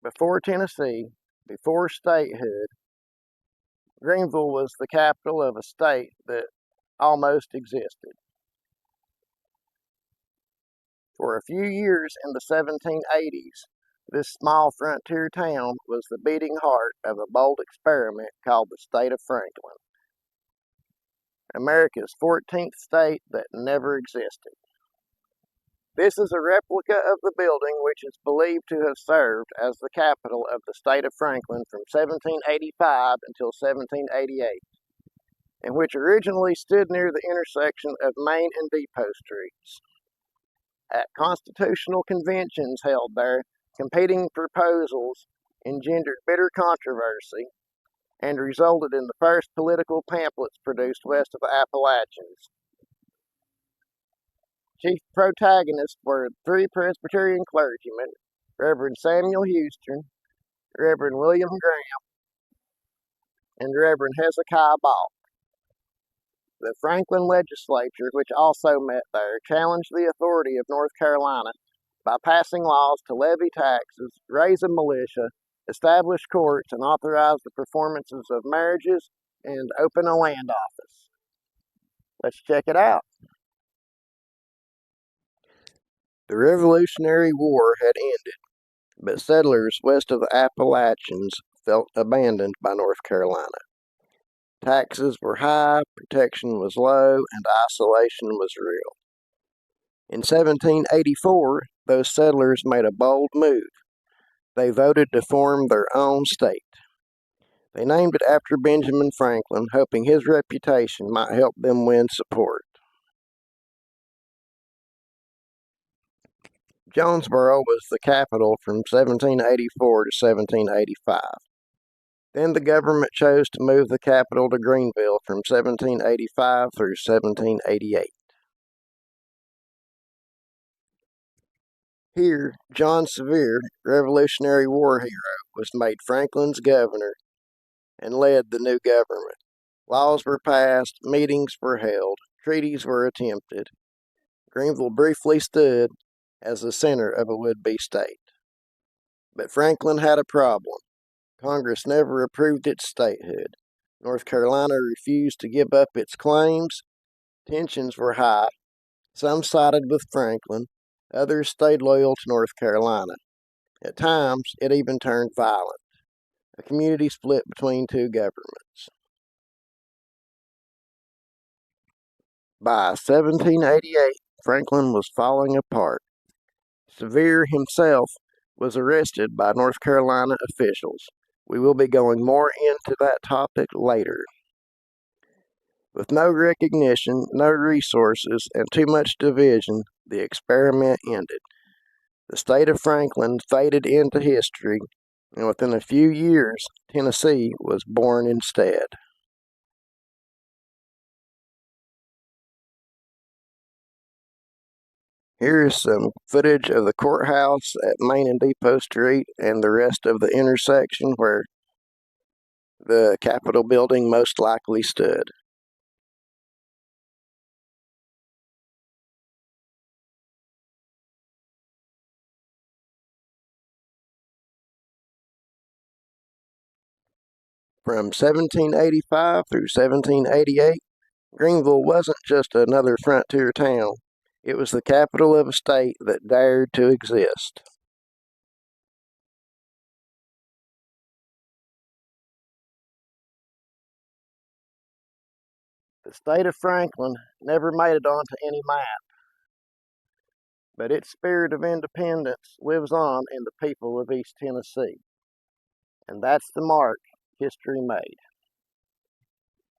Before Tennessee, before statehood, Greenville was the capital of a state that almost existed. For a few years in the 1780s, this small frontier town was the beating heart of a bold experiment called the state of Franklin, America's 14th state that never existed. This is a replica of the building which is believed to have served as the capital of the state of Franklin from 1785 until 1788, and which originally stood near the intersection of Main and Depot Streets. At constitutional conventions held there, competing proposals engendered bitter controversy and resulted in the first political pamphlets produced west of the Appalachians. Chief protagonists were three Presbyterian clergymen, Reverend Samuel Houston, Reverend William Graham, and Reverend Hezekiah Ball. The Franklin legislature, which also met there, challenged the authority of North Carolina by passing laws to levy taxes, raise a militia, establish courts, and authorize the performances of marriages and open a land office. Let's check it out. The Revolutionary War had ended, but settlers west of the Appalachians felt abandoned by North Carolina. Taxes were high, protection was low, and isolation was real. In 1784, those settlers made a bold move. They voted to form their own state. They named it after Benjamin Franklin, hoping his reputation might help them win support. Jonesboro was the capital from 1784 to 1785. Then the government chose to move the capital to Greenville from 1785 through 1788. Here, John Sevier, Revolutionary War hero, was made Franklin's governor and led the new government. Laws were passed, meetings were held, treaties were attempted. Greenville briefly stood as the center of a would-be state. But Franklin had a problem. Congress never approved its statehood. North Carolina refused to give up its claims. Tensions were high. Some sided with Franklin. Others stayed loyal to North Carolina. At times, it even turned violent. A community split between two governments. By 1788, Franklin was falling apart. Sevier himself was arrested by North Carolina officials. We will be going more into that topic later. With no recognition, no resources, and too much division, the experiment ended. The state of Franklin faded into history, and within a few years, Tennessee was born instead. Here is some footage of the courthouse at Main and Depot Street and the rest of the intersection where the Capitol building most likely stood. From 1785 through 1788, Greenville wasn't just another frontier town. It was the capital of a state that dared to exist. The state of Franklin never made it onto any map, but its spirit of independence lives on in the people of East Tennessee. And that's the mark history made.